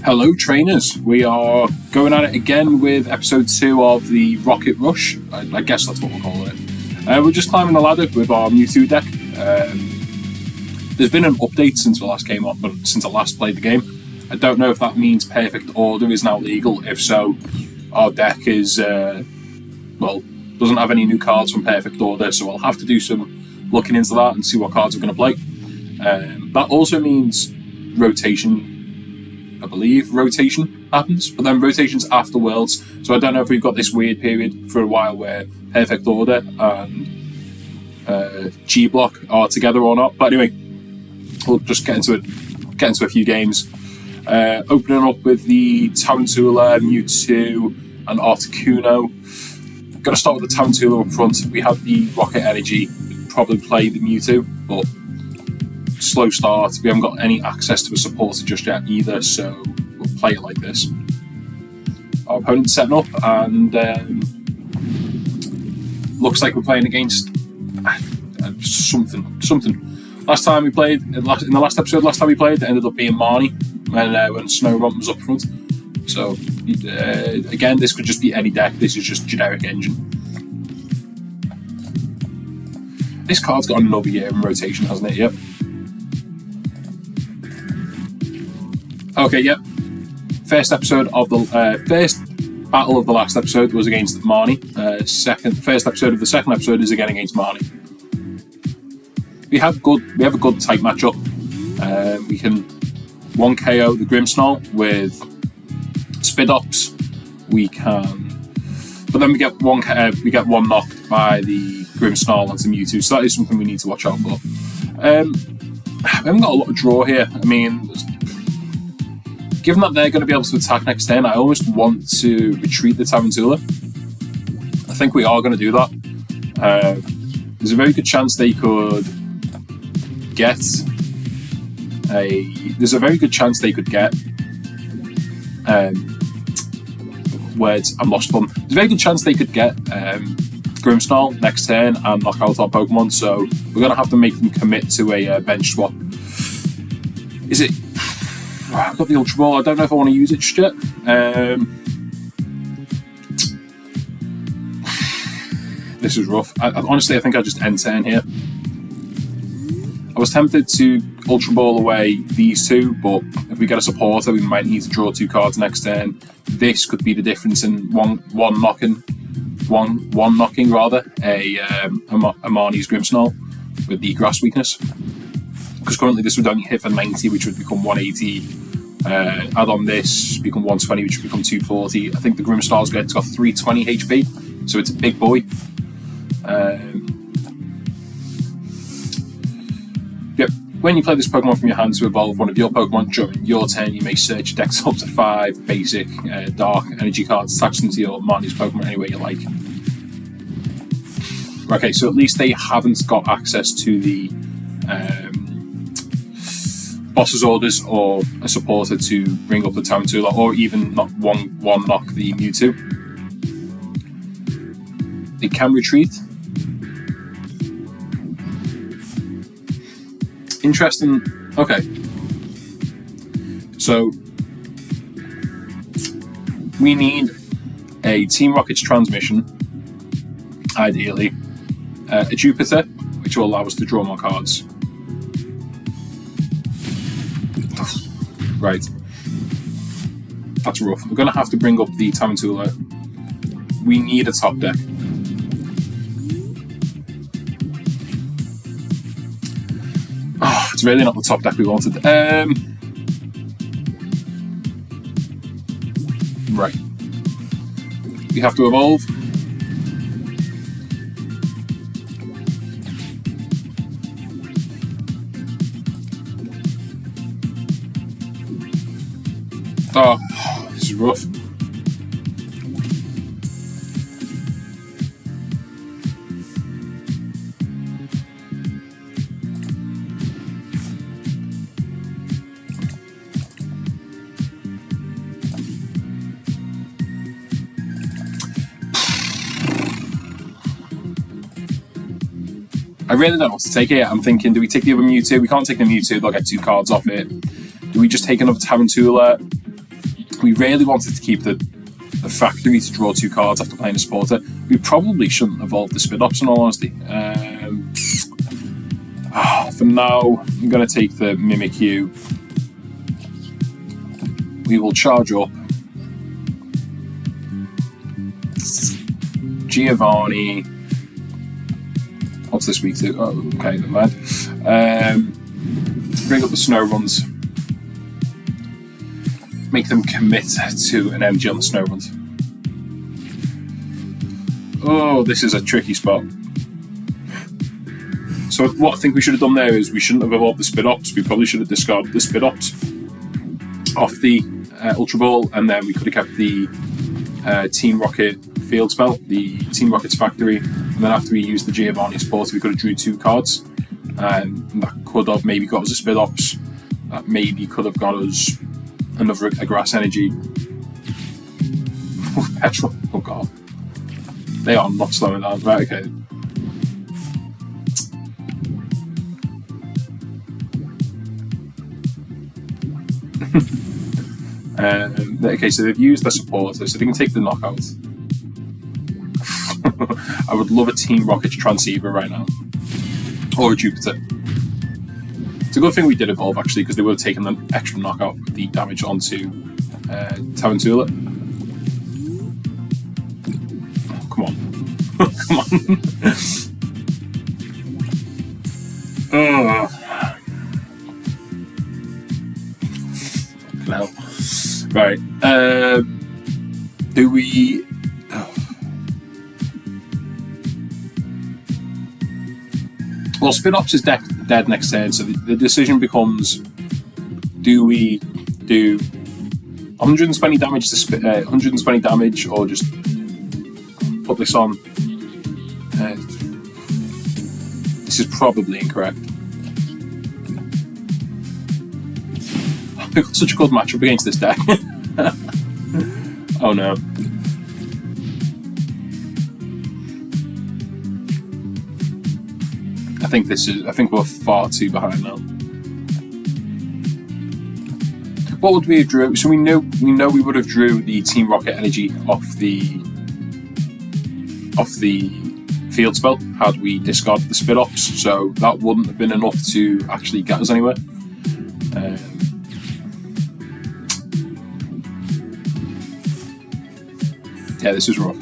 Hello trainers, we are going at it again with episode 2 of the Rocket Rush. I guess that's what we're calling it. We're just climbing the ladder with our Mewtwo deck. There's been an update since we last came up, but since I last played the game. I don't know if that means Perfect Order is now legal. If so, our deck is, doesn't have any new cards from Perfect Order, so I'll have to do some looking into that and see what cards we're going to play. That also means rotation. I believe rotation happens, but then rotation's after Worlds, so I don't know if we've got this weird period for a while where Perfect Order and G-Block are together or not. But anyway, we'll just get into a few games. Opening up with the Tarantula, Mewtwo, and Articuno. Going to start with the Tarantula up front. We have the Rocket Energy, probably play the Mewtwo, but slow start. We haven't got any access to a supporter just yet either, so we'll play it like this. Our opponent's setting up, and looks like we're playing against something. Last time we played, in the last episode, it ended up being Marnie when Snow Romp was up front. So again, this could just be any deck. This is just generic engine. This card's got another year in rotation, hasn't it? Yep. Okay, yep. First battle of the last episode was against Marnie. First episode of the second episode is again against Marnie. We have a good tight matchup. We can 1-KO the Grimmsnarl with Spidops. But then we get one knocked by the Grimmsnarl onto Mewtwo, so that is something we need to watch out for. We haven't got a lot of draw here. I mean, given that they're going to be able to attack next turn, I almost want to retreat the Tarantula. I think we are going to do that. There's a very good chance they could get words. I'm lost one. There's a very good chance they could get Grimmsnarl next turn and knock out our Pokemon, so we're going to have to make them commit to a bench swap. I've got the Ultra Ball. I don't know if I want to use it just yet. This is rough. Honestly, I think I just end turn here. I was tempted to Ultra Ball away these two, but if we get a supporter, we might need to draw 2 cards next turn. This could be the difference in one knocking a Marnie's Grimmsnarl with the grass weakness. Because currently this would only hit for 90, which would become 180. Add on this, become 120, which would become 240. I think the Grimmsnarl's got 320 HP, so it's a big boy. Yep. When you play this Pokemon from your hand to evolve one of your Pokemon during your turn, you may search your decks up to 5 basic dark energy cards, attach them to your Marnie's Pokemon any way you like. Okay, so at least they haven't got access to the boss's orders or a supporter to bring up the Tarantula, or even not one knock the Mewtwo. They can retreat. Interesting. Okay. So we need a Team Rocket's transmission, ideally. A Jupiter, which will allow us to draw more cards. Right. That's rough. We're going to have to bring up the Tarantula. We need a top deck. Oh, it's really not the top deck we wanted. Right. We have to evolve. Oh, this is rough. I really don't know what to take here. I'm thinking, do we take the other Mewtwo? We can't take the Mewtwo, they'll get 2 cards off it. Do we just take another Tarantula? We really wanted to keep the factory to draw 2 cards after playing a supporter. We probably shouldn't evolve the Spit Ops in all honesty. For now, I'm going to take the Mimikyu. We will charge up Giovanni. What's this week too? Oh, okay, never mind. Bring up the Snow Runs. Make them commit to an energy on the Snow Runs. Oh, this is a tricky spot. So what I think we should have done there is we shouldn't have evolved the Spit Ops. We probably should have discarded the Spit Ops off the Ultra Ball, and then we could have kept the Team Rocket field spell, the Team Rocket's factory, and then after we used the Giovanni support, we could have drew 2 cards, and that could have maybe got us a Spit Ops. That maybe could have got us another a Grass Energy. Petrol. Oh god, they are not slowing down. Right, okay. Okay, so they've used the supporter, so they can take the knockout. I would love a Team Rocket Transceiver right now, or a Jupiter. It's a good thing we did evolve actually, because they would have taken the extra knockout, the damage onto Tarantula. Oh, come on, come on. Oh. No. Right. Do we? Oh. Well, Spit Ops is dead next turn, so the decision becomes: do we do 120 damage to 120 damage, or just put this on? This is probably incorrect. We've got such a good matchup against this deck. Oh no. I think we're far too behind now. What would we have drew? So we know we would have drew the Team Rocket energy off the field spell had we discarded the Spit Ops, so that wouldn't have been enough to actually get us anywhere. Yeah, this is rough.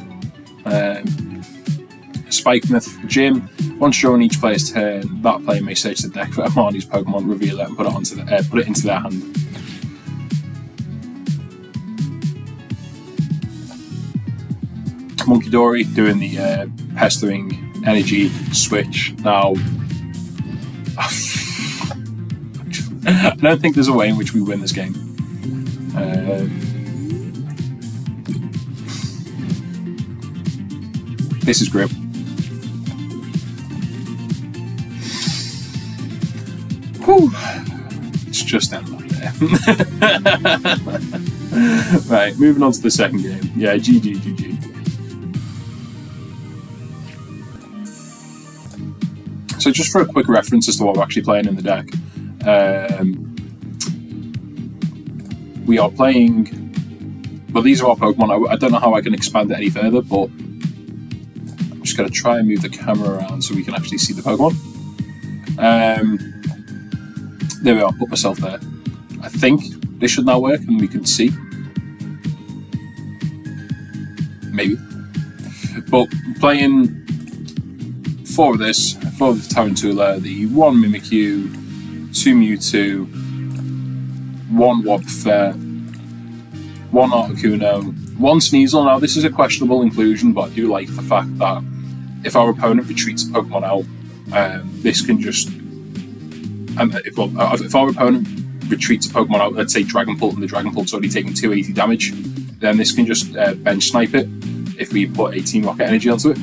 Spike Myth Gym. Once during each player's turn, that player may search the deck for Armani's Pokemon, reveal it, and put it into their hand. Monkey Dory doing the pestering energy switch. Now, I don't think there's a way in which we win this game. This is grim. Whew. It's just end up there. Right, moving on to the second game. Yeah, GG. So just for a quick reference as to what we're actually playing in the deck. We are playing... Well, these are our Pokemon. I don't know how I can expand it any further, but I'm just going to try and move the camera around so we can actually see the Pokemon. There we are, put myself there. I think this should now work and we can see. Maybe. But playing 4 of this, 4 of the Tarantula, the 1 Mimikyu, 2 Mewtwo, 1 Wobbuffet, 1 Articuno, 1 Sneasel. Now this is a questionable inclusion, but I do like the fact that if our opponent retreats a Pokemon out, this can just... if our opponent retreats a Pokemon out, let's say Dragonpult, and the Dragonpult's already taking 280 damage, then this can just bench snipe it if we put a Team Rocket energy onto it.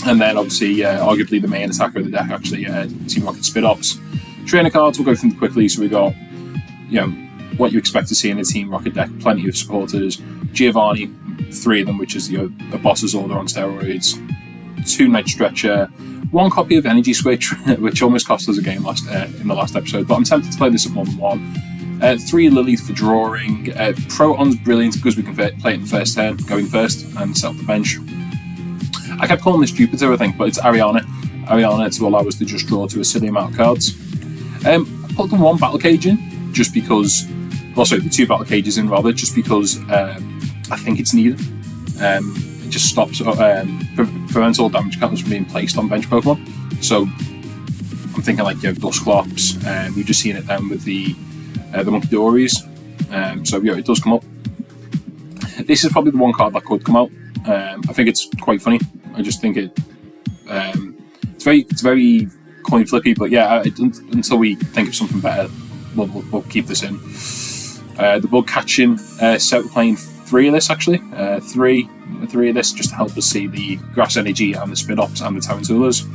And then obviously, arguably the main attacker of the deck, actually, Team Rocket Spit Ops. Trainer cards, we'll go through them quickly. So we got, what you expect to see in a Team Rocket deck, plenty of supporters. Giovanni, 3 of them, which is the boss's order on steroids. 2 Night Stretcher, 1 copy of Energy Switch, which almost cost us a game in the last episode, but I'm tempted to play this at 1-1. 3 lilies for drawing. Proton's brilliant because we can play it in the first turn, going first, and set up the bench. I kept calling this Jupiter, I think, but it's Ariana. Ariana to allow us to just draw to a silly amount of cards. I put the 1 battle cage in, just because... Well, sorry, the 2 battle cages in, rather, just because I think it's needed. It just stops... prevents all damage counters from being placed on bench Pokemon. So, I'm thinking like, Dusclops. We've just seen it then with the Munkidori's. So, yeah, it does come up. This is probably the 1 card that could come out. I think it's quite funny. I just think it's very coin flippy, but yeah, until we think of something better, we'll keep this in. The bug catching set, we're playing 3 of this actually. 3 of this just to help us see the grass energy and the Spinops and the Tarantulas.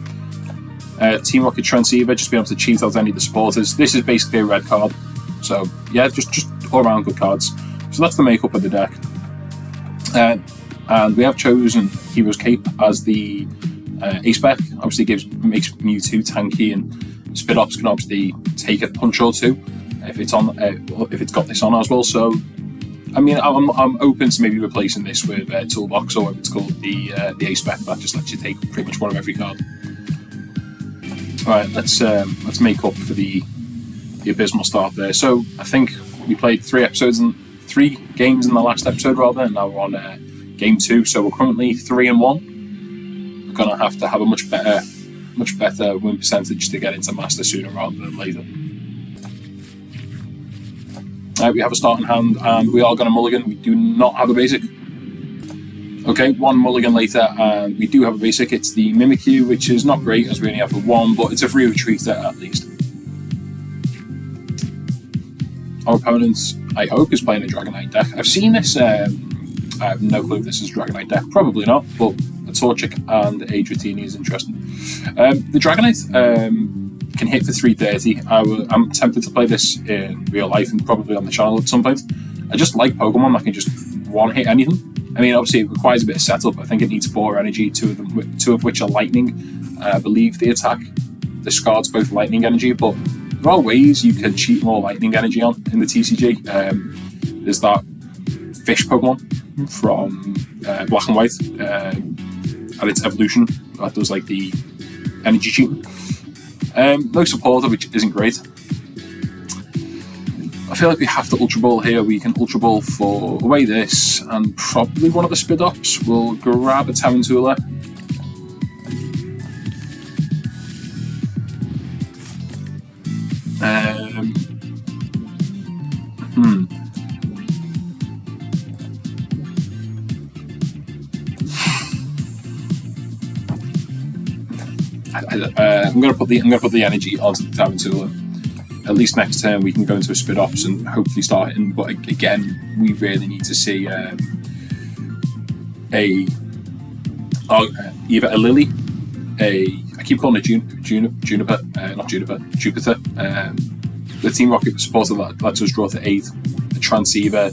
Team Rocket Transceiver, just being able to cheat out any of the supporters. This is basically a red card, so yeah, just all around good cards. So that's the makeup of the deck. And we have chosen Hero's Cape as the A-spec. Obviously makes Mewtwo tanky, and Spinops can obviously take a punch or 2 if it's got this on as well. So I mean, I'm open to maybe replacing this with Toolbox, or if it's called the A-spec, that just lets you take pretty much 1 of every card. Alright, let's make up for the abysmal start there. So I think we played 3 games in the last episode rather, and now we're on game 2. So we're currently 3-1. We're gonna have to have a much better win percentage to get into Master sooner rather than later. We have a starting hand, and we are going to mulligan. We do not have a basic. Okay, 1 mulligan later, and we do have a basic. It's the Mimikyu, which is not great as we only have the 1, but it's a free retreater at least. Our opponent, I hope, is playing a Dragonite deck. I've seen this. I have no clue if this is a Dragonite deck. Probably not, but a Torchic and a Dratini is interesting. The Dragonite can hit for 330. I'm tempted to play this in real life and probably on the channel at some point. I just like Pokemon that can just one-hit anything. I mean, obviously it requires a bit of setup. I think it needs 4 energy, 2 of which are lightning. I believe the attack discards both lightning energy, but there are ways you can cheat more lightning energy on in the TCG. There's that fish Pokemon from Black and White and its evolution that does like the energy cheating. No supporter, which isn't great. I feel like we have to Ultra Ball here. We can Ultra Ball for away this, and probably 1 of the Spidops. We'll grab a Tarantula. I'm gonna put the energy onto the Tarantula. At least next turn we can go into a Spidops and hopefully start hitting. But again, we really need to see either a Lily, I keep calling it Juniper, not Juniper, Jupiter. The Team Rocket supporter that lets us draw to 8, a Transceiver.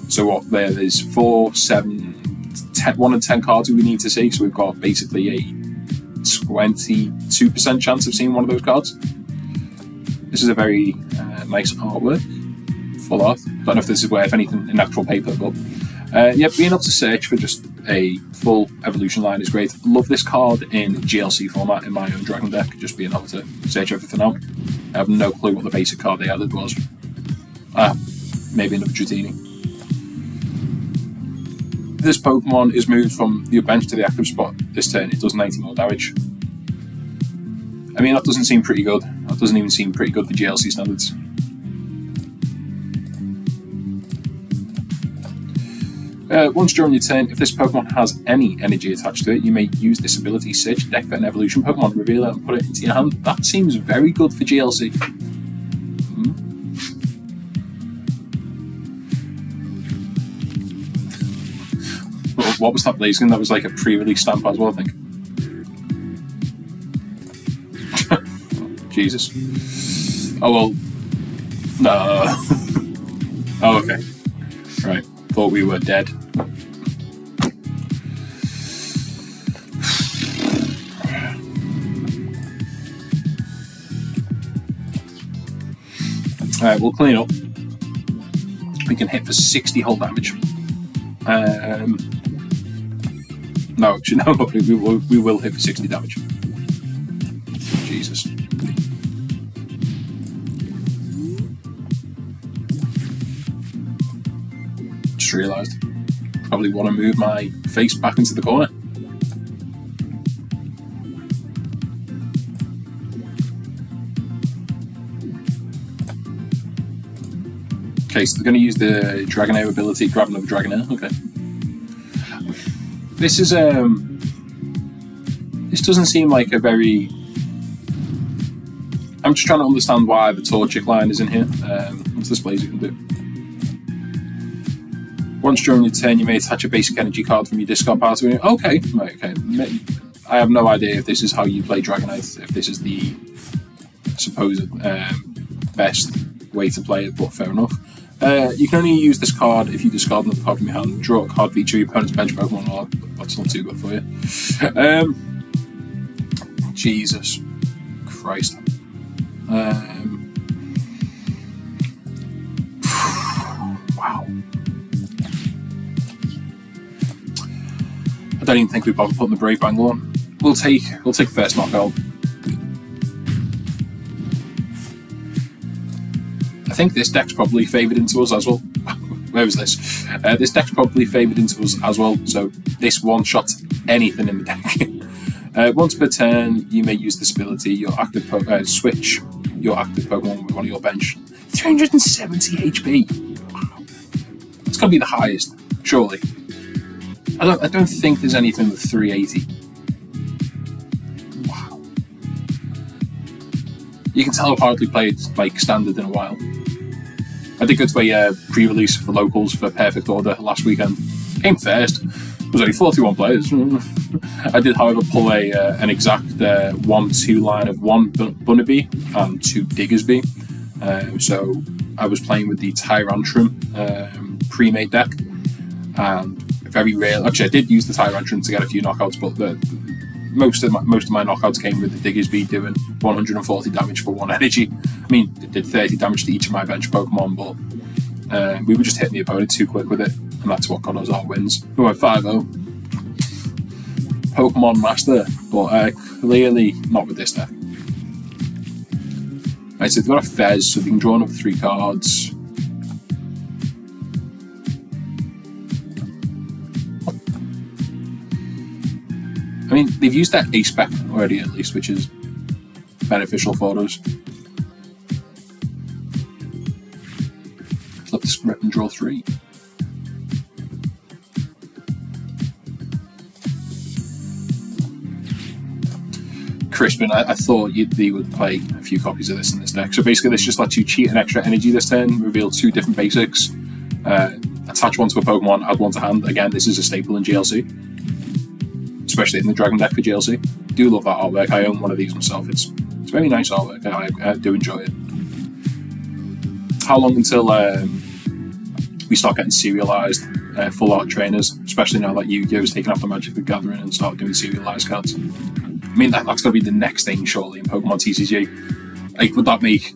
So what? There's 4, 7, 10, 1 in 10 cards we need to see. So we've got basically a 22% chance of seeing 1 of those cards. This is a very nice artwork, full art. Don't know if this is worth anything in actual paper, but yeah, being able to search for just a full evolution line is great. Love this card in GLC format in my own Dragon deck, just being able to search everything out. I have no clue what the basic card they added was. Maybe another Dratini. This Pokemon is moved from your bench to the active spot this turn. It does 90 more damage. I mean, that doesn't seem pretty good. That doesn't even seem pretty good for GLC standards. Once during your turn, if this Pokemon has any energy attached to it, you may use this ability, search deck for an evolution Pokemon, reveal it and put it into your hand. That seems very good for GLC. What was that Blaziken? That was like a pre-release stamp as well, I think. Jesus. Oh well. No. Oh, okay. Right. Thought we were dead. Alright, we'll clean up. We can hit for 60 hull damage. No, actually, no, we will hit for 60 damage. Jesus. Just realised. Probably want to move my face back into the corner. Okay, so they're going to use the Dragonair ability, grab another Dragonair. Okay. This is this doesn't seem like a very. I'm just trying to understand why the Torchic line is in here. What's displays you can do? Once during your turn, you may attach a basic energy card from your discard pile to it. Okay, right, okay. I have no idea if this is how you play Dragonite, if this is the supposed best way to play it, but fair enough. You can only use this card if you discard another card from your hand. Draw a card feature your opponent's bench Pokemon. Oh, that's not too good for you. Jesus Christ. Wow. I don't even think we bother putting the Brave Bangle on. We'll take first knockout. I think this deck's probably favoured into us as well. Where was this? This deck's probably favoured into us as well, so this one-shots anything in the deck. Once per turn, you may use this ability. Your active switch your active Pokemon with one of your bench. 370 HP. Wow. It's got to be the highest, surely. I don't think there's anything with 380. Wow. You can tell I've hardly played like standard in a while. I did go to a pre-release for locals for Perfect Order last weekend. Came first. There was only 41 players. I did, however, pull an exact 1-2 line of 1 Bunnelby and 2 Diggersby. So I was playing with the Tyrantrum pre-made deck, and very rare. Actually, I did use the Tyrantrum to get a few knockouts, but most of my knockouts came with the Diggersby doing 140 damage for 1 energy. I mean, it did 30 damage to each of my bench Pokemon, but we were just hitting the opponent too quick with it, and that's what got us our wins. We went 5-0. Pokemon Master, but clearly not with this deck. Right, so they've got a Fez, so they can draw another 3 cards. I mean, they've used that A-Spec already at least, which is beneficial for us. Flip the script and draw 3. Crispin, I thought they would play a few copies of this in this deck. So basically, this just lets you cheat an extra energy this turn, reveal 2 different basics, attach one to a Pokemon, add one to hand. Again, this is a staple in GLC, especially in the Dragon deck for GLC. Do love that artwork. I own one of these myself. It's very nice artwork. I do enjoy it. How long until we start getting serialized full art trainers, especially now that Yu-Gi-Oh! Is taking off the Magic the Gathering and start doing serialized cards? I mean, that's got to be the next thing, surely, in Pokemon TCG. Like, would that make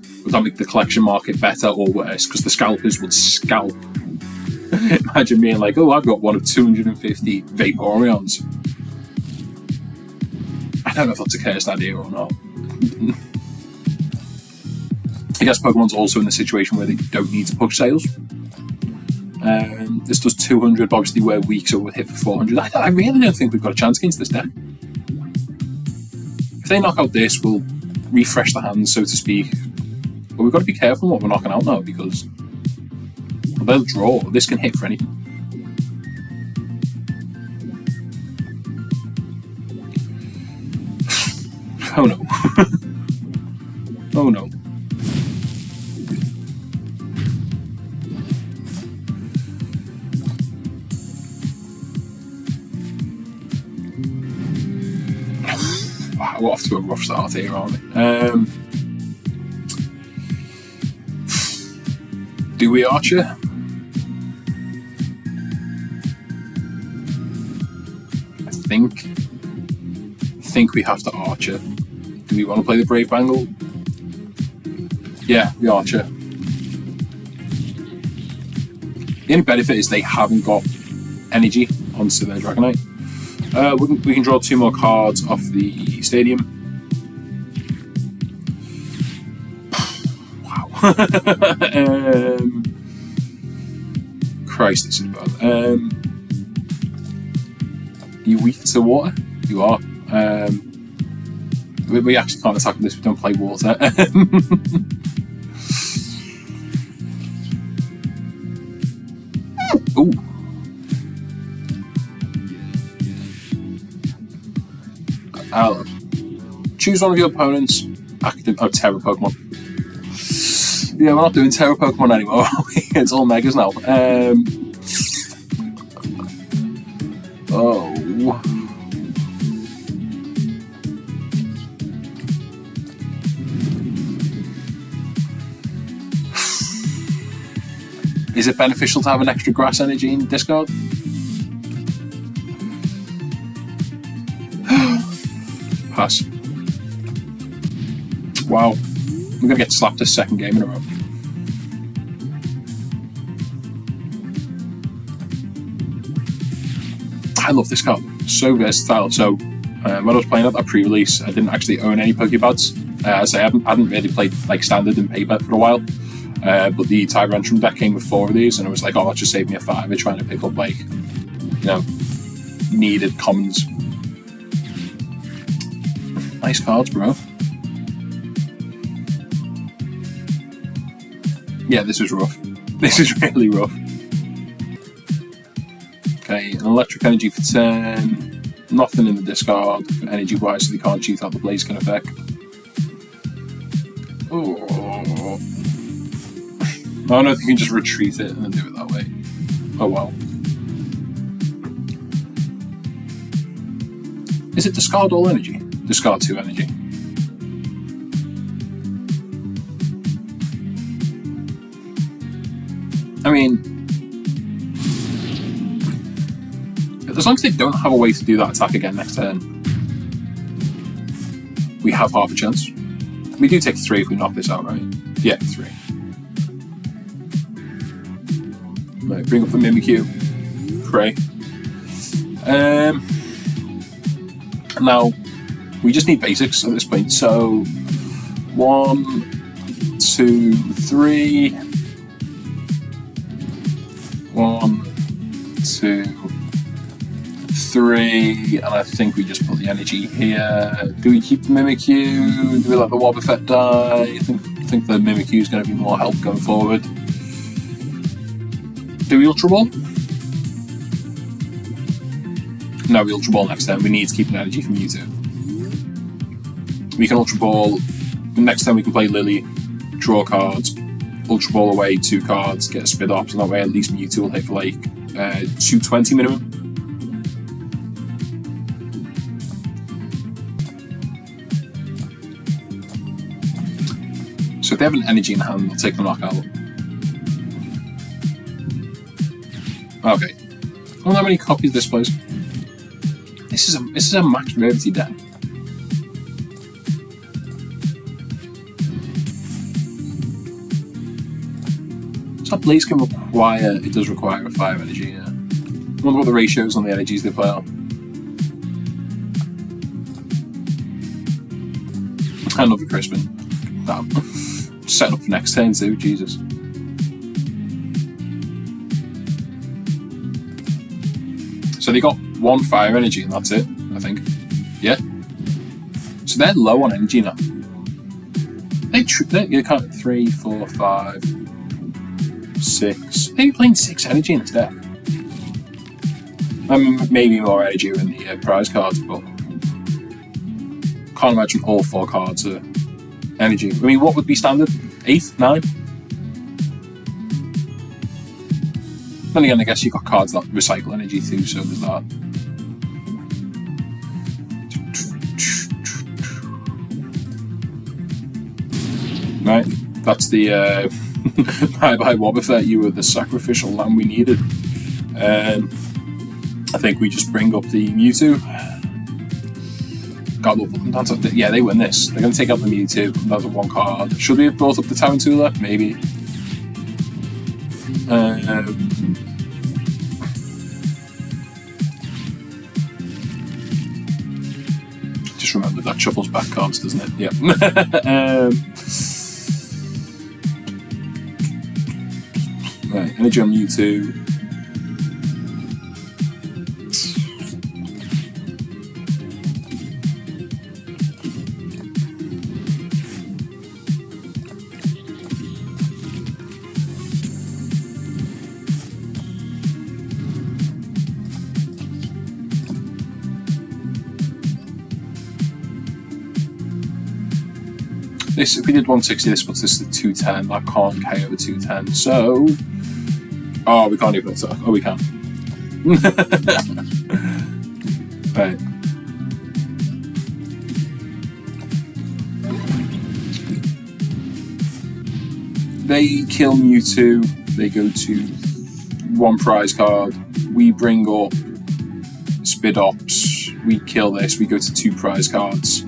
the collection market better or worse? Because the scalpers would scalp. Imagine being like, oh, I've got one of 250 Vaporeons. I don't know if that's a cursed idea or not. I guess Pokemon's also in the situation where they don't need to push sales. This does 200, but obviously we're weak, so we'll hit for 400. I really don't think we've got a chance against this deck. If they knock out this, we'll refresh the hands, so to speak. But we've got to be careful what we're knocking out now, because they'll draw. This can hit for anything. Oh no. Oh no. Wow, we're off to a rough start here, aren't we? Do we Archer? I think we have to Archer. Do we want to play the Brave Bangle? Yeah, we Archer. The only benefit is they haven't got energy onto their Dragonite. We can draw 2 more cards off the stadium. Wow. Christ, this is bad. You weak to water? You are. We actually can't attack this, we don't play water. Ooh. I'll choose one of your opponent's active Terra Pokemon. Yeah, we're not doing Terra Pokemon anymore. It's all Megas now. Oh. Is it beneficial to have an extra grass energy in discard? Pass. Wow. I'm going to get slapped a second game in a row. I love this card. So versatile. So when I was playing at that pre-release, I didn't actually own any Pokepads. As I hadn't really played like standard and paper for a while. But the Tyrantrum deck came with 4 of these, and it was like, oh, that just saved me a 5 trying to pick up, like, you know, needed commons. Nice cards, bro. Yeah, this was rough. This is really rough. Okay, an electric energy for 10. Nothing in the discard energy-wise, so they can't shoot out the Blaziken effect. Oh. I don't know if you can just retreat it and then do it that way. Oh well. Is it discard all energy? Discard 2 energy. I mean, as long as they don't have a way to do that attack again next turn, we have half a chance. We do take 3 if we knock this out, right? Yeah, 3. Right, bring up the Mimikyu. Pray. Now, we just need basics at this point. So, 1, 2, 3. 1, 2, 3. And I think we just put the energy here. Do we keep the Mimikyu? Do we let the Wobbuffet die? I think the Mimikyu is going to be more help going forward. Do we Ultra Ball? No, we Ultra Ball next turn. We need to keep an energy from Mewtwo. We can Ultra Ball. Next time we can play Lily, draw cards, Ultra Ball away 2 cards, get a Spit Ops, and that way at least Mewtwo will hit for like 220 minimum. So if they have an energy in hand, they'll take the knockout. Okay. I wonder how many copies this plays. This is a max rarity deck. So Blaziken require, it does require a 5 energy, yeah. I wonder what the ratios on the energies they play are. Another Crispin. Damn. Set up for next turn too, Jesus. So they got 1 fire energy and that's it, I think. Yeah. So they're low on energy now. They can't 3, 4, 5, 6. They're playing 6 energy in this deck. Maybe more energy in the prize cards, but can't imagine all 4 cards are energy. I mean, what would be standard? 8, 9? Then again, I guess you've got cards that recycle energy too, so there's that. Right, that's the bye-bye Wobbuffet, you were the sacrificial lamb we needed. I think we just bring up the Mewtwo. God love them. Yeah, they win this. They're going to take out the Mewtwo. That's a 1 card. Should we have brought up the Tarantula? Maybe. remember that shuffles back cards, doesn't it? Yeah. Right, energy on Mewtwo. This, if we did 160, this puts this to 210. That can't KO 210. So, oh, we can't even attack. Oh, we can. Right. They kill Mewtwo. They go to 1 prize card. We bring up Spidops. We kill this. We go to 2 prize cards.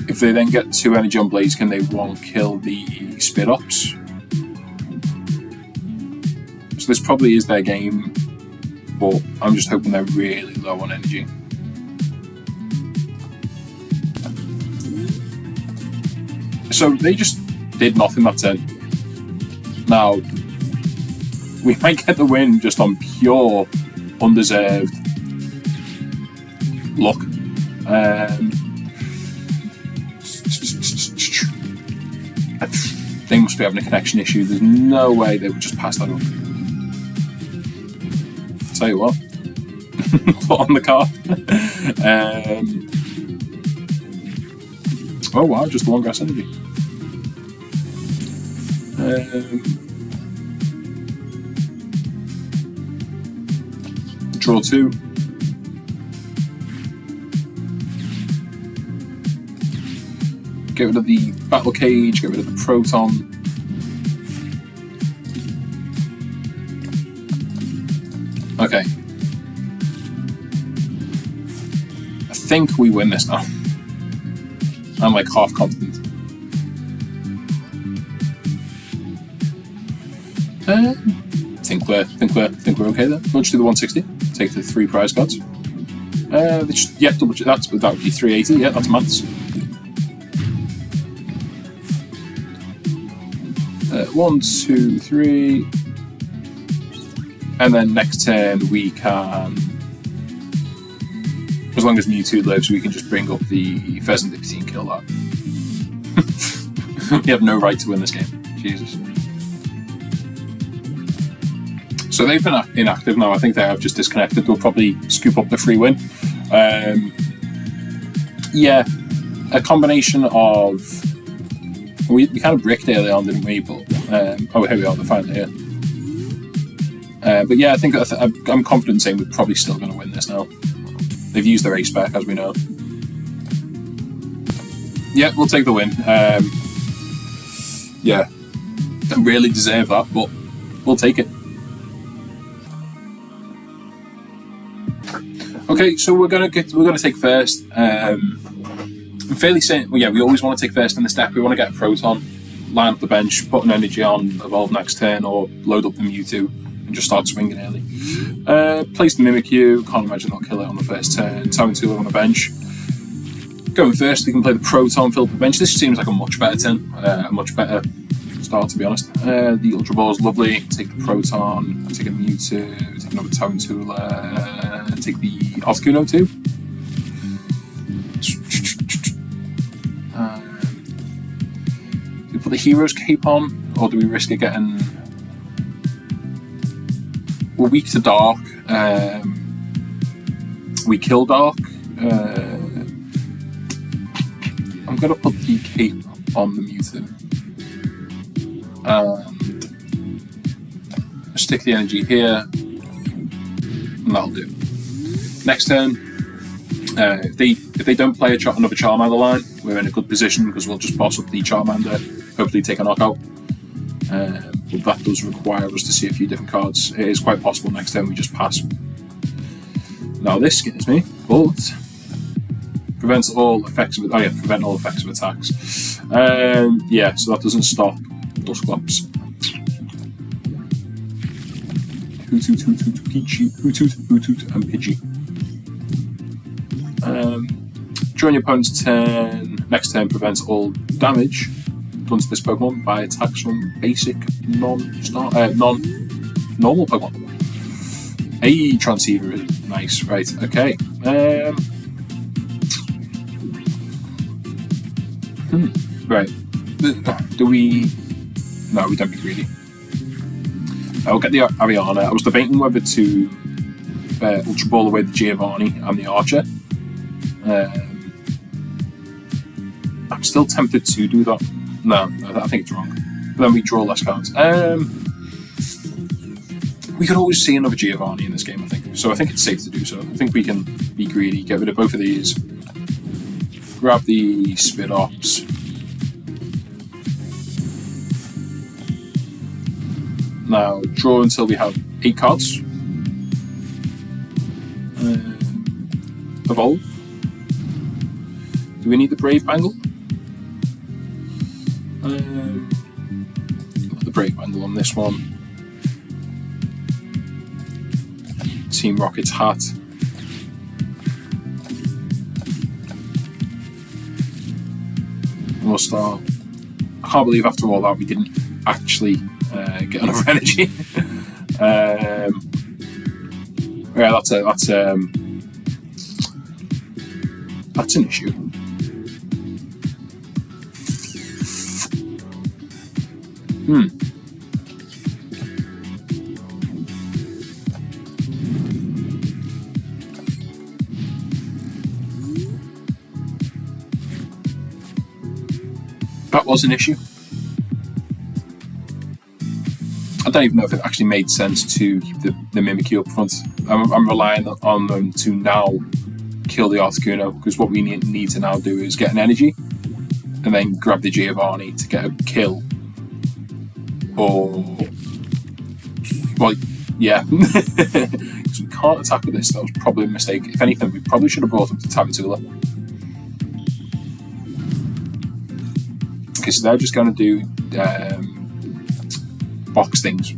If they then get 2 energy on Blaziken, they won't kill the Spidops. So this probably is their game, but I'm just hoping they're really low on energy. So they just did nothing that turn. Now, we might get the win just on pure undeserved luck. They must be having a connection issue. There's no way they would just pass that up. Tell you what, put on the card. Oh wow, just the 1 grass energy. Draw 2. Get rid of the battle cage, get rid of the proton. Okay. I think we win this now. I'm like half confident. Think we're okay there. We'll just do the 160. Take the 3 prize cards. Yeah, double check that would be 380. Yeah, that's maths. 1, 2, 3, and then next turn we can, as long as Mewtwo lives, we can just bring up the Pheasant Dipsy and kill that. We have no right to win this game. Jesus. So they've been inactive now. I think they have just disconnected. They'll probably scoop up the free win. Yeah, a combination of. We kind of bricked early on, didn't we? But oh, here we are. They're finally here. But yeah, I think I'm confident saying we're probably still going to win this now. They've used their ace spec, as we know. Yeah, we'll take the win. Yeah, don't really deserve that, but we'll take it. Okay, so we're gonna take first. I'm fairly certain. Well, yeah, we always want to take first in this deck. We want to get a proton, line up the bench, put an energy on, evolve next turn, or load up the Mewtwo and just start swinging early. Place the Mimikyu. Can't imagine they'll kill it on the first turn. Town Tool on the bench. Going first, we can play the proton, fill up the bench. This seems like a much better turn, a much better start, to be honest. The Ultra Ball is lovely. Take the proton, take a Mewtwo, take another Town Tool, take the Articuno too. Do we put the Hero's Cape on, or do we risk it getting? We're weak to Dark. We kill Dark. I'm gonna put the Cape on the Mewtwo. Stick the energy here, and that'll do. Next turn, if they don't play another Charmander line, we're in a good position because we'll just boss up the Charmander, hopefully take a knockout. But that does require us to see a few different cards. It is quite possible next turn we just pass. Now this scares me, but prevents all effects of prevent all effects of attacks. Yeah, so that doesn't stop Dusclops. Hoothoot, Peachy, Hoothoot, and Pidgey. During your opponent's turn, next turn prevents all damage done to this Pokemon by attacks from basic non-normal Pokemon. A Transceiver is nice, right? Okay. Right. Do we? No, we don't be greedy. I'll get the Ariana. I was debating whether to Ultra Ball away the Giovanni and the Archer. I'm still tempted to do that. No, I think it's wrong. But then we draw less cards. We could always see another Giovanni in this game, I think. So I think it's safe to do so. I think we can be greedy, get rid of both of these. Grab the Spit Ops. Now, draw until we have 8 cards. Evolve. Do we need the Brave Bangle? The Brave Bangle on this one. Team Rocket's hat. We'll start. I can't believe after all that we didn't actually get enough energy. Yeah, that's an issue. That was an issue. I don't even know if it actually made sense to keep the Mimikyu up front. I'm relying on them to now kill the Articuno, because what we need to now do is get an energy and then grab the Giovanni to get a kill. Or, well, yeah. Because we can't attack with this. That was probably a mistake. If anything, we probably should have brought up the Tabitula. Okay, so they're just going to do box things.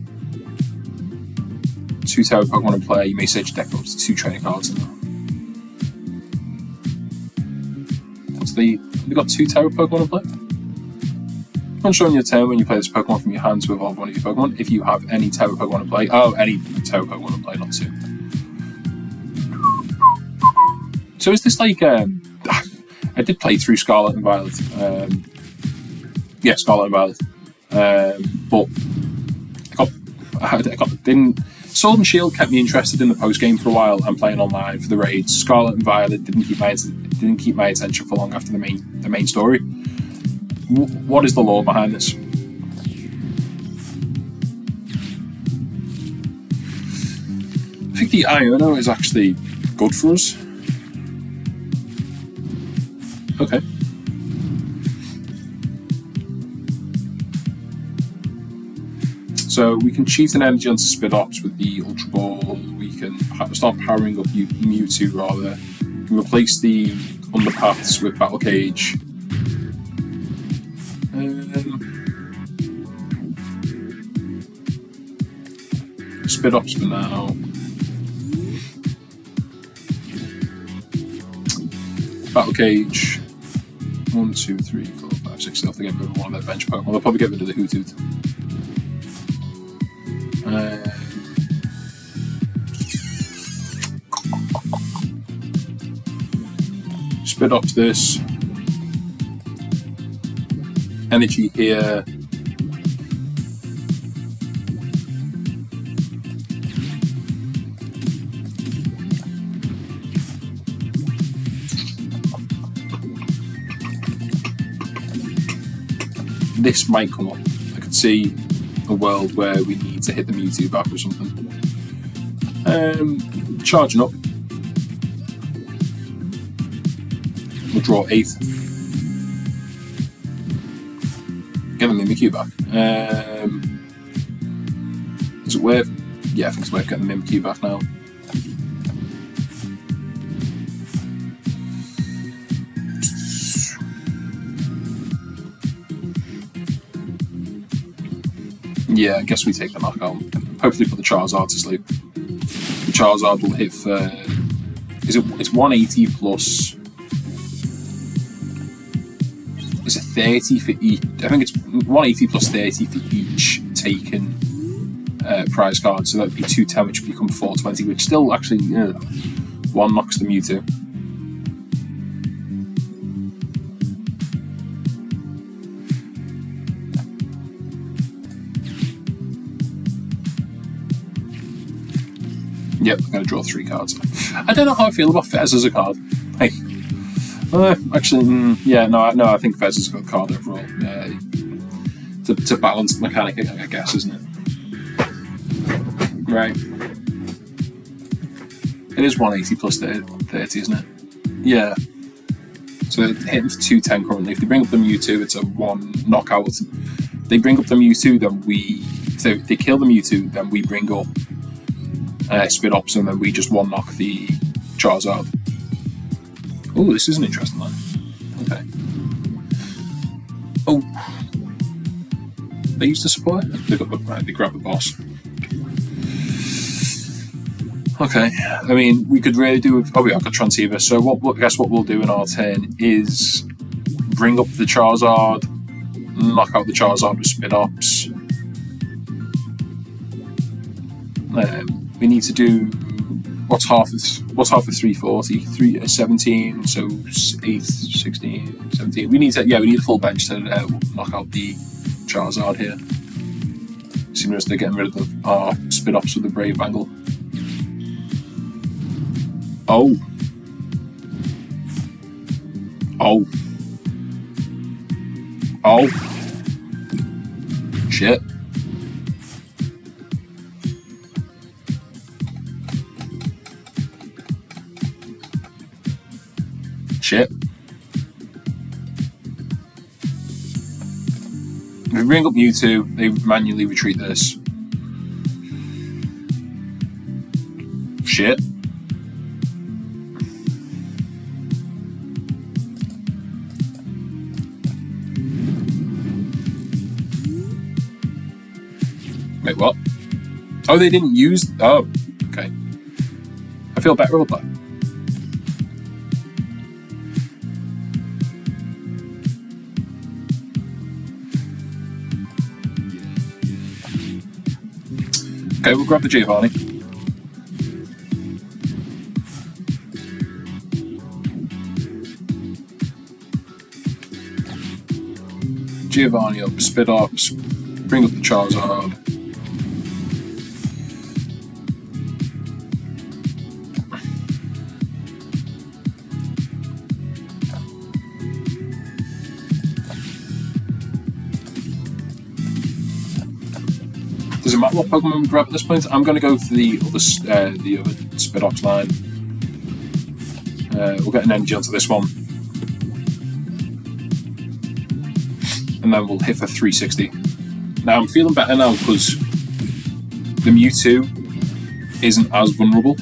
2 Terra Pokemon in play, you may search your deck up to 2 training cards in there. We've got 2 Terra Pokemon in play. On showing your turn when you play this Pokemon from your hand to evolve one of your Pokemon. If you have any Terra Pokemon in play, any Terra Pokemon in play, not 2. So is this like I did play through Scarlet and Violet. Yeah, Scarlet and Violet. But Sword and Shield kept me interested in the post game for a while and playing online for the raids. Scarlet and Violet didn't keep my attention for long after the main story. What is the lore behind this? I think the Iono is actually good for us. Okay. So we can cheat an energy onto Spit Ops with the Ultra Ball. We can start powering up Mewtwo rather. We can replace the Underpaths with Battle Cage. Spit Ops for now. Battle Cage. 1, 2, 3, 4, 5, 6. They'll have to get rid of one of their bench Pokemon. They'll probably get rid of the Hoothoot. Spit Ops this. Energy here. This might come up. I could see a world where we need to hit the Mewtwo back or something. Charging up. We'll draw 8. Get the Mimikyu back. Is it worth? Yeah, I think it's worth getting the Mimikyu back now. Yeah, I guess we take the knockout. Hopefully put the Charizard to sleep. The Charizard will hit for... It's 180 plus is a 30 for each. I think it's 180 plus 30 for each taken prize card. So that would be 210, which would become 420, which still actually one knocks the Mewtwo. Yep, I'm going to draw 3 cards. I don't know how I feel about Fez as a card. Hey, actually, yeah, no, I think Fez is a good card overall. It's a balanced mechanic, I guess, isn't it? Right. It is 180 plus 30, isn't it? Yeah. So they're hitting for 210 currently. If they bring up the Mewtwo, it's a 1 knockout. They bring up the Mewtwo, then so if they kill the Mewtwo, then we bring up Spit Ops, and then we just 1 knock the Charizard. Oh, this is an interesting line. Okay. Oh. They used the support? They grab the boss. Okay. I mean, we could really do with. Oh, yeah, I've got Transceiver. So I guess what we'll do in our turn is bring up the Charizard, knock out the Charizard with Spit Ops. We need to do what's half of 340? 17, so 8, 16, 17. We need a full bench to knock out the Charizard here. Seeing as they're getting rid of our Spit Ops with the Brave angle. Oh. Shit. Shit. If we bring up Mewtwo, they manually retreat this. Shit. Wait, what? Oh, they didn't use. Oh, okay. I feel better about that. Okay, we'll grab the Giovanni. Giovanni up, Spit Ops, bring up the Charizard. Does it matter what Pokemon we grab at this point? I'm going to go for the other Spit Ops line. We'll get an energy onto this one. And then we'll hit for 360. Now I'm feeling better now because the Mewtwo isn't as vulnerable.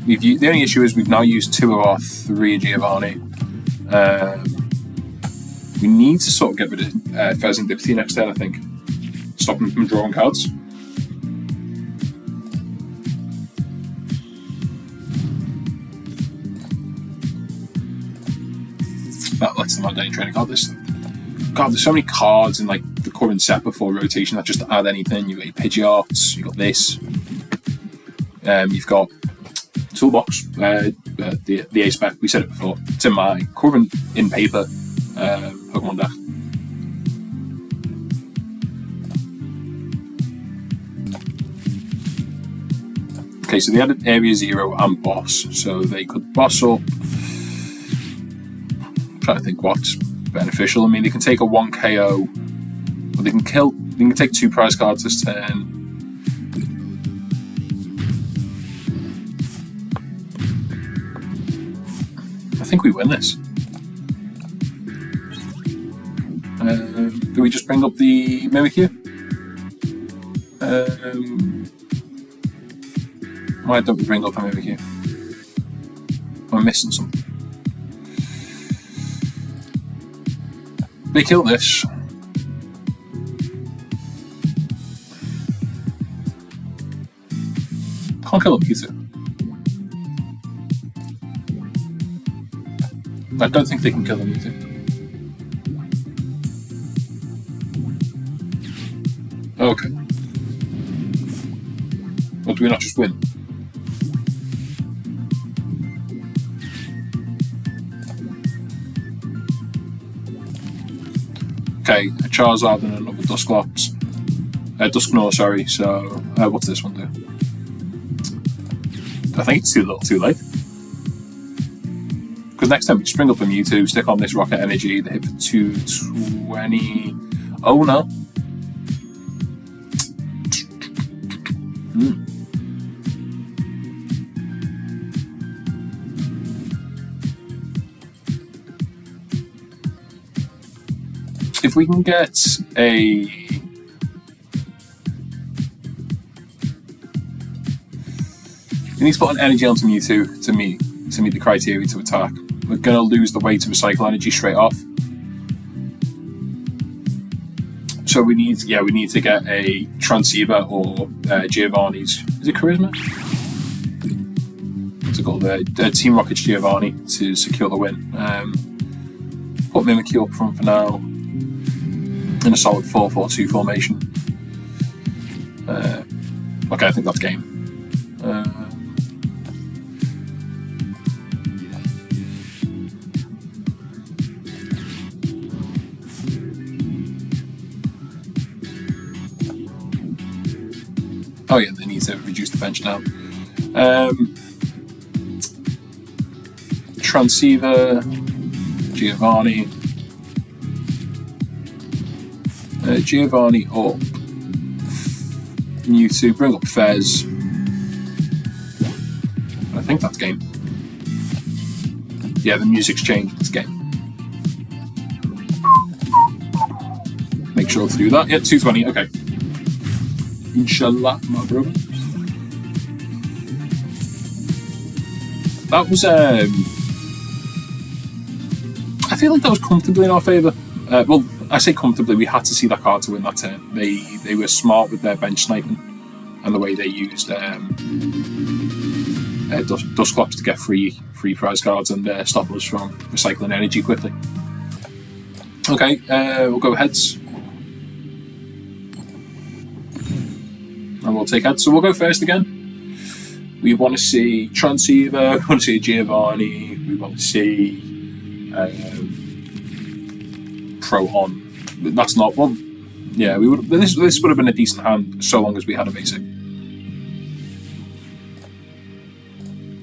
The only issue is we've now used 2 of our 3 Giovanni. We need to sort of get rid of Fez and Dipsy next turn, I think. Stop them from drawing cards. That lets them add any training card. There's so many cards in like the current set before rotation that just add anything. You've got your Pidgeots, you've got this. You've got Toolbox, the A spec, we said it before. It's in my current in paper Pokemon deck. Okay, so they added Area 0 and Boss, so they could boss up. I'm trying to think what's beneficial. I mean, they can take a 1 KO, or they can take 2 prize cards this turn. I think we win this. Do we just bring up the Mimikyu? Why don't we bring up the Mimikyu? Am I missing something? They kill this. Can't kill a Mewtwo. I don't think they can kill a Mewtwo. Okay. Or do we not just win? Okay, a Charizard and another Dusclops. Dusknoir, sorry, so what's this one do? I think it's too little too late. Because next time we just bring up a Mewtwo, stick on this Rocket Energy, they hit for 220. Oh no. If we can get a... We need to put an energy onto Mewtwo to meet the criteria to attack. We're going to lose the way to recycle energy straight off. So we need to get a Transceiver or Giovanni's. Is it Charisma? What's it called? Team Rocket Giovanni to secure the win. Put Mimikyu up front for now in a solid 4-4-2 formation. Okay, I think that's game. Oh yeah, they need to reduce the bench now. Transceiver, Giovanni. Giovanni up. Mewtwo, bring up Fez. I think that's game. Yeah, the music's changed, it's game. Make sure to do that. Yeah, 220, okay. Inshallah, my brother. That was, I feel like that was comfortably in our favour. Well, I say comfortably, we had to see that card to win that turn. They were smart with their bench sniping and the way they used Dusclops to get free prize cards and stop us from recycling energy quickly. Okay, we'll go heads. And we'll take heads. So we'll go first again. We want to see Transceiver, we want to see Giovanni, we want to see Pro-On. That's not one. Yeah, we would. This would have been a decent hand so long as we had a basic.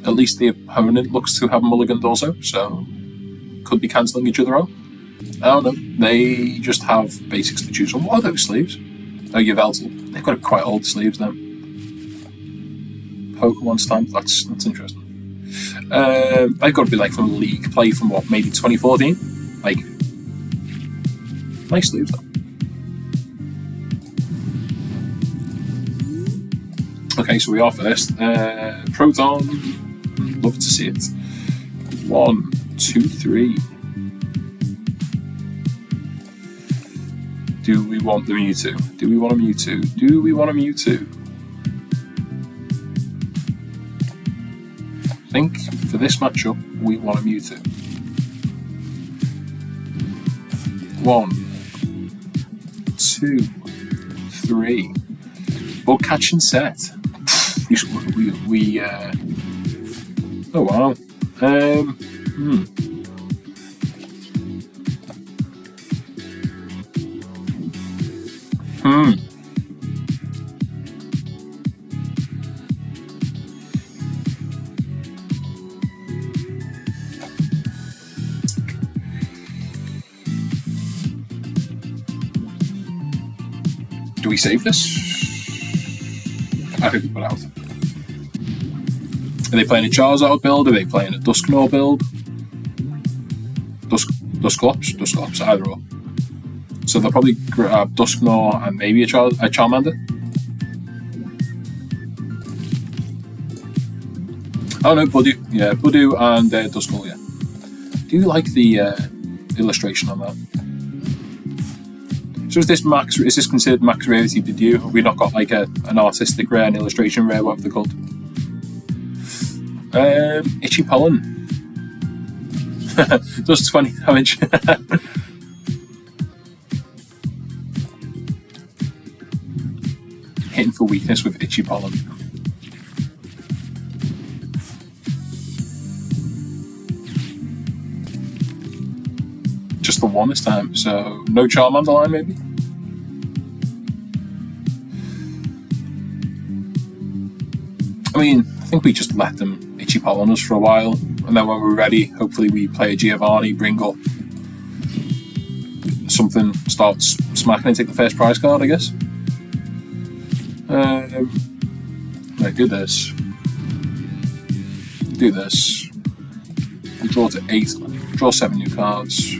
At least the opponent looks to have mulliganed also, so could be cancelling each other out. I don't know. They just have basics to choose from. What are those sleeves? Oh, Yveltal. They've got quite old sleeves now. Pokemon stamp. That's interesting. They've got to be like from league play from what, maybe 2014. Like. Nice sleeves though. Okay, so we are first. Proton. Love to see it. 1, 2, 3. Do we want the Mewtwo? Do we want a Mewtwo? Do we want a Mewtwo? I think for this matchup, we want a Mewtwo. 1, 2, 3. Bug catch and set. Oh wow. Do we save this? I think we put out. Are they playing a Charizard build? Are they playing a Dusknoir build? Dusclops, either or. So they'll probably grab Dusknoir and maybe a Charmander. Oh no, Budu. Yeah, Budu and Duskull, yeah. Do you like the illustration on that? So is this considered max rarity to do? Have we not got like an artistic rare, an illustration rare, whatever they're called? Itchy Pollen. Does 20 damage. Hitting for weakness with Itchy Pollen. Just the one this time, so no Charmander line maybe? I mean, I think we just let them Itchy Pollen us for a while, and then when we're ready, hopefully we play a Giovanni, bring up something, starts smacking and take the first prize card, I guess. Right, do this. Do this. We draw to 8. Draw 7 new cards.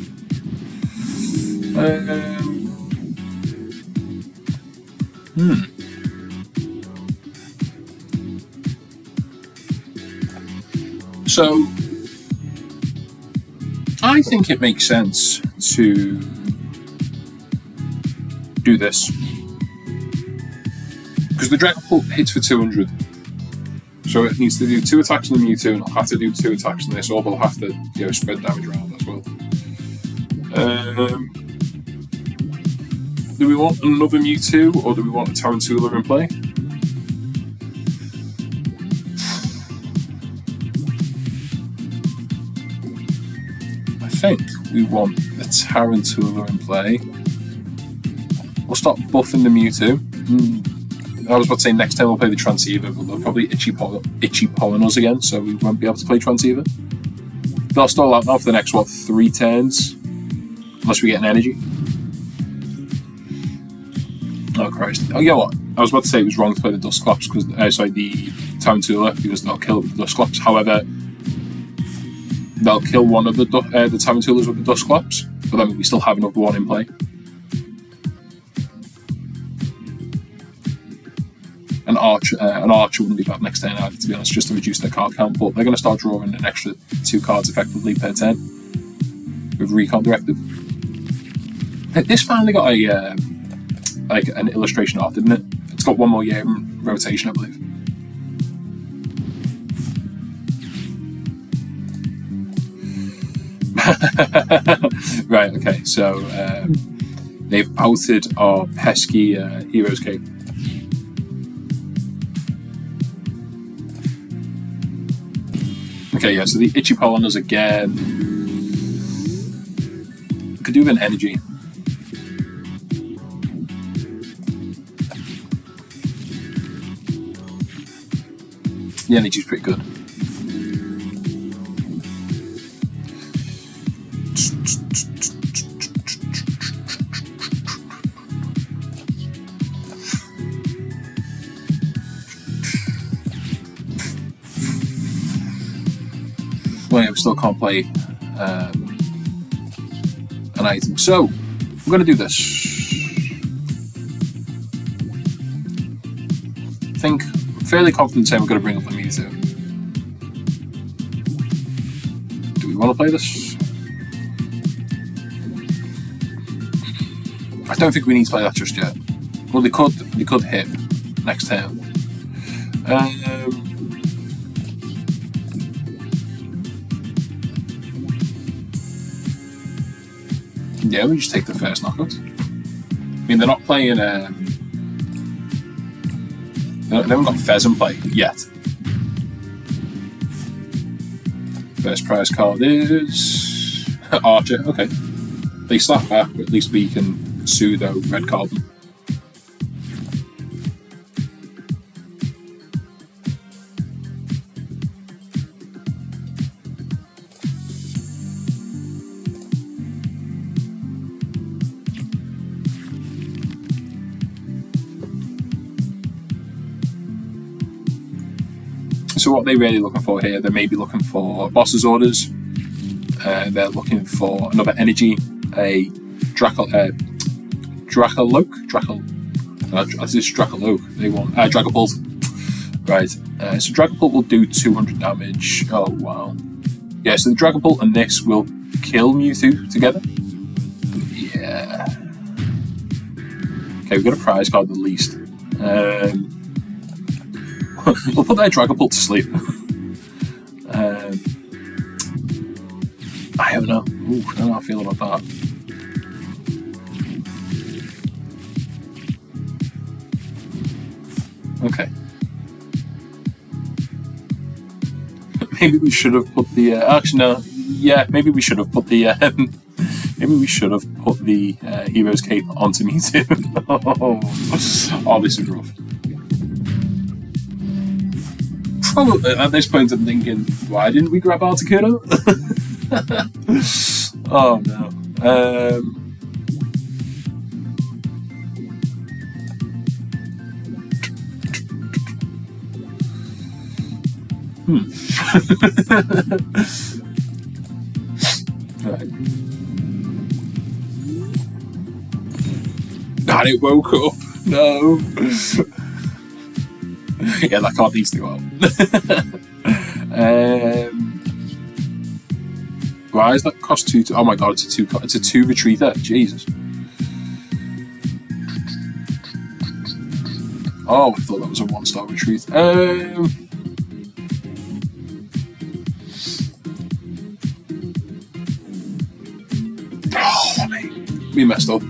So, I think it makes sense to do this. Because the Dragapult hits for 200. So it needs to do 2 attacks on the Mewtwo, and it'll have to do 2 attacks on this, or they'll have to, spread damage around as well. Do we want another Mewtwo, or do we want a Tarantula in play? I think we want the Tarantula in play. We'll start buffing the Mewtwo. I was about to say next time we'll play the Transceiver, but they'll probably Itchy Pollen us again, so we won't be able to play Transceiver. They'll stall out now for the next, 3 turns? Unless we get an energy. Oh Christ. Oh, yeah, what? I was about to say it was wrong to play the Dusclops, because, the Tarantula, because they'll kill it with the Dusclops. However, they'll kill one of the Tarantulas with the Dusclops, but then we still have another one in play. An Archer wouldn't be bad next turn either, to be honest, just to reduce their card count, but they're going to start drawing an extra 2 cards effectively per turn with Recon Directive. This finally got an illustration art, didn't it? It's got 1 more year in rotation, I believe. Right, okay, so they've outed our pesky Hero's Cape. Okay, yeah, so the Itchy Pollen is again. Could do with an energy. The energy's pretty good. Well, yeah, we still can't play an item. So, we're going to do this. I think, I'm fairly confident saying we're going to bring up the Mewtwo. Do we want to play this? I don't think we need to play that just yet. Well, they could hit next turn. Yeah, we just take the first knockout. I mean, they're not playing. They haven't got Fez in play yet. First prize card is Archer. Okay, they slap back, but at least we can pseudo red card them. So what they're really looking for here, they may be looking for boss's orders. They're looking for another energy, a Dracoloak. They want Dragapult. Right. So Dragapult will do 200 damage. Oh wow. Yeah. So the Dragapult and this will kill Mewtwo together. Yeah. Okay, we've got a prize card at least. We'll put that Dragapult to sleep. Ooh, I don't know how I feel about that. Okay. Maybe we should have put the. Actually, no. Yeah, maybe we should have put the. Maybe we should have put the hero's cape onto Mewtwo. Oh, this is rough. Probably at this point, I'm thinking, why didn't we grab Articuno? Oh no. Right. And it woke up. No. Yeah, that card needs to go out. Why is that cost 2? Oh my god, it's a 2 retreater. Jesus. Oh, I thought that was a 1-star retreat. Oh, mate. We messed up.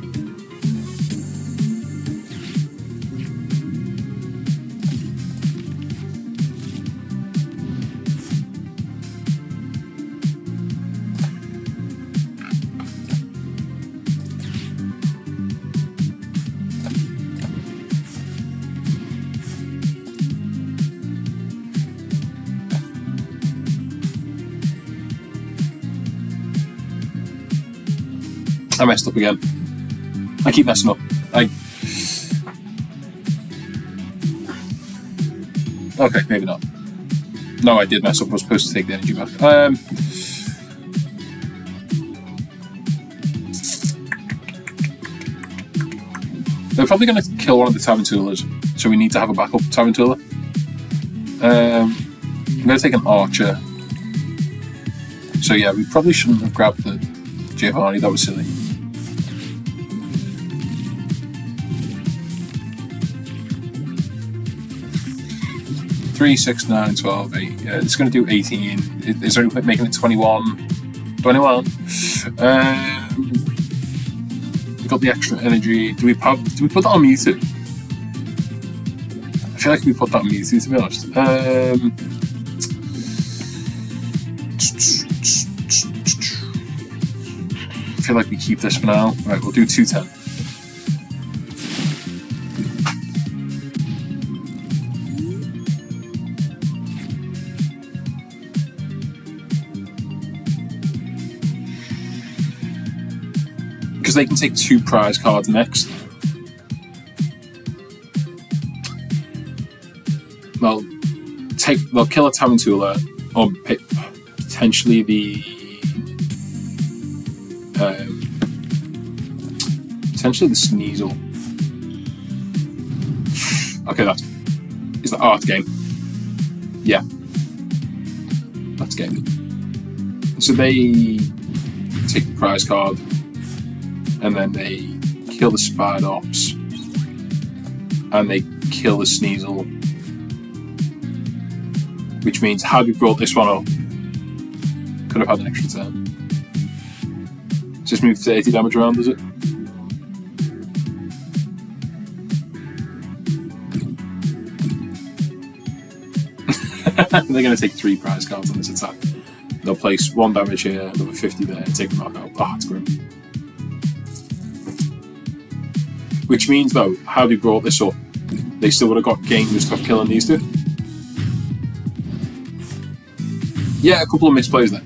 I messed up again. I keep messing up. Okay, maybe not. No, I did mess up. I was supposed to take the energy back. They're probably going to kill one of the Tarantulas, so we need to have a backup Tarantula. I'm going to take an Archer. So yeah, we probably shouldn't have grabbed the Giovanni. That was silly. 3, 6, 9, 12, 8. Yeah, it's going to do 18. Is there any point making it 21? 21. We got the extra energy. Do we put that on Mewtwo? I feel like we put that on Mewtwo, to be honest. I feel like we keep this for now. Right, we'll do 210. Because they can take 2 prize cards next. They'll kill a Tarantula or potentially the Sneasel. Okay, is the art game. Yeah, that's game. So they take the prize card. And then they kill the Spidops, and they kill the Sneasel, which means had we brought this one up, could have had an extra turn. Just move 30 damage around, does it? They're going to take 3 prize cards on this attack. They'll place 1 damage here, another 50 there, and take the knockout. Oh, it's grim. Which means, though, how they brought this up, they still would have got game just off killing these 2. Yeah, a couple of misplays there.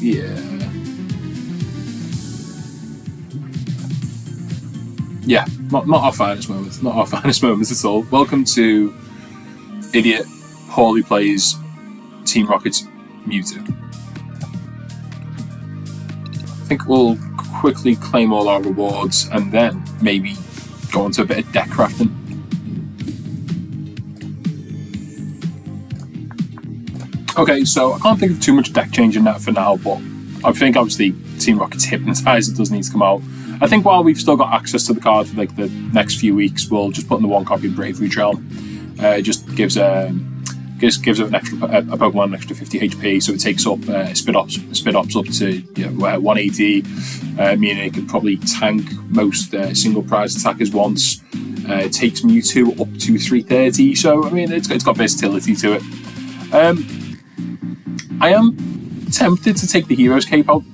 Yeah. Yeah, not our finest moments. Not our finest moments at all. Welcome to Idiot Poorly Plays Team Rocket Mewtwo. I think we'll quickly claim all our rewards and then maybe go into a bit of deck crafting. Okay, so I can't think of too much deck change in that for now, but I think obviously Team Rocket's Hypnotizer does need to come out. I think while we've still got access to the card for like the next few weeks, we'll just put in the 1 copy of Bravery Trail. It just gives gives an extra a Pokemon an extra 50 HP, so it takes up Spit Ops up to 180, meaning it can probably tank most single prize attackers once. It takes Mewtwo up to 330, so I mean it's got versatility to it. I am tempted to take the Hero's Cape out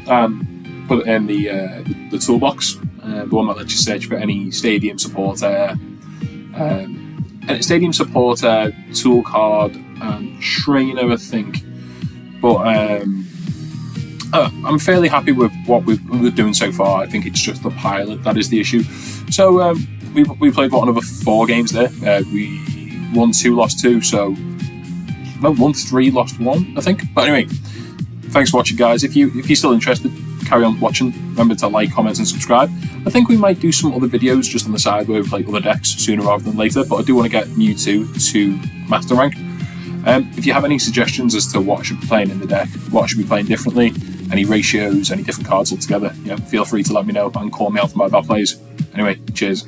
and put it in the toolbox, the one that lets you search for any stadium supporter. Stadium supporter, tool card, and trainer, I think. But I'm fairly happy with what we're doing so far. I think it's just the pilot that is the issue. So we played another 4 games there. We won 2, lost 2. So no, won 3, lost 1, I think. But anyway, thanks for watching, guys. If you're still interested, carry on watching. Remember to like, comment, and subscribe. I think we might do some other videos just on the side where we play other decks sooner rather than later, but I do want to get Mewtwo to Master Rank. If you have any suggestions as to what I should be playing in the deck, what I should be playing differently, any ratios, any different cards altogether, feel free to let me know and call me out for my bad plays. Anyway, cheers.